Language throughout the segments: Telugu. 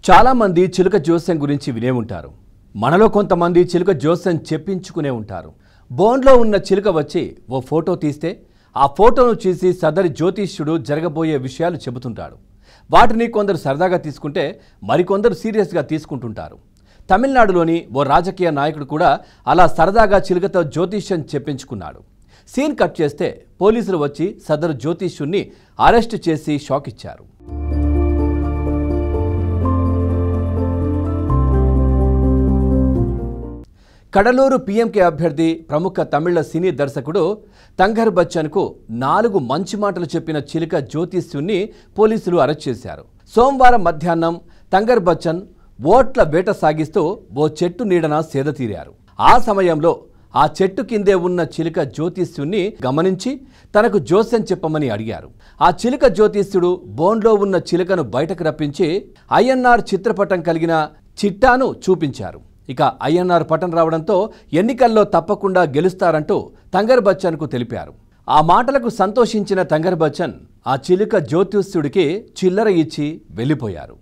చాలా మంది చిలుక జోస్యం గురించి వినే ఉంటారు. మనలో కొంతమంది చిలుక జోస్యం చెప్పించుకునే ఉంటారు. బోన్లో ఉన్న చిలుక వచ్చి ఓ ఫోటో తీస్తే ఆ ఫోటోను చూసి సదరి జ్యోతిష్యుడు జరగబోయే విషయాలు చెబుతుంటాడు. వాటిని కొందరు సరదాగా తీసుకుంటే మరికొందరు సీరియస్గా తీసుకుంటుంటారు. తమిళనాడులోని ఓ రాజకీయ నాయకుడు కూడా అలా సరదాగా చిలుకతో జ్యోతిష్యం చెప్పించుకున్నాడు. సీన్ కట్ చేస్తే పోలీసులు వచ్చి సదరు జ్యోతిష్యుణ్ణి అరెస్టు చేసి షాక్ ఇచ్చారు. కడలూరు పీఎంకే అభ్యర్థి ప్రముఖ తమిళ సినీ దర్శకుడు తంగర్ బచ్చన్కు 4 మంచి మాటలు చెప్పిన చిలుక జ్యోతిష్యుణ్ణి పోలీసులు అరెస్ట్ చేశారు. సోమవారం మధ్యాహ్నం తంగర్ బచ్చన్ ఓట్ల వేట సాగిస్తూ ఓ చెట్టు నీడన సేదతీరారు. ఆ సమయంలో ఆ చెట్టు కిందే ఉన్న చిలుక జ్యోతిష్యుణ్ణి గమనించి తనకు జోస్యం చెప్పమని అడిగారు. ఆ చిలుక జ్యోతిష్యుడు బోన్లో ఉన్న చిలుకను బయటకు రప్పించి ఐఎన్ఆర్ చిత్రపటం కలిగిన చిట్టాను చూపించారు. ఇక ఐఎన్ఆర్ పటం రావడంతో ఎన్నికల్లో తప్పకుండా గెలుస్తారంటూ తంగర్ బచ్చన్కు తెలిపారు. ఆ మాటలకు సంతోషించిన తంగర్ బచ్చన్ ఆ చిలుక జ్యోతిష్యుడికి చిల్లర ఇచ్చి వెళ్ళిపోయారు.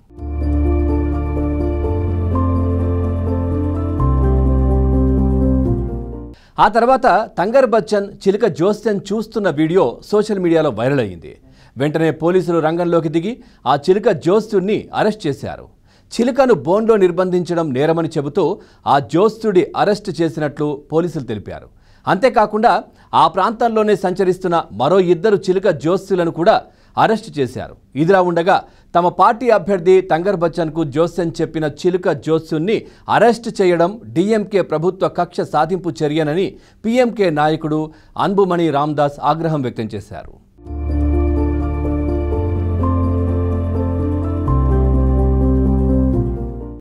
ఆ తర్వాత తంగర్ బచ్చన్ చిలుక జోస్యం చూస్తున్న వీడియో సోషల్ మీడియాలో వైరల్ అయింది. వెంటనే పోలీసులు రంగంలోకి దిగి ఆ చిలుక జ్యోతిష్యుడిని అరెస్ట్ చేశారు. చిలుకను బోన్లో నిర్బంధించడం నేరమని చెబుతూ ఆ జ్యోతిష్యుడి అరెస్టు చేసినట్లు పోలీసులు తెలిపారు. అంతేకాకుండా ఆ ప్రాంతంలోనే సంచరిస్తున్న మరో 2 చిలుక జ్యోతిష్యులను కూడా అరెస్టు చేశారు. ఇదిలా ఉండగా తమ పార్టీ అభ్యర్థి తంగర్ బచ్చన్కు జోస్యం చెప్పిన చిలుక జ్యోతిష్యుణ్ణి అరెస్టు చేయడం డీఎంకే ప్రభుత్వ కక్ష సాధింపు చర్యనని పీఎంకే నాయకుడు అన్బుమణి రామదాస్ ఆగ్రహం వ్యక్తం చేశారు.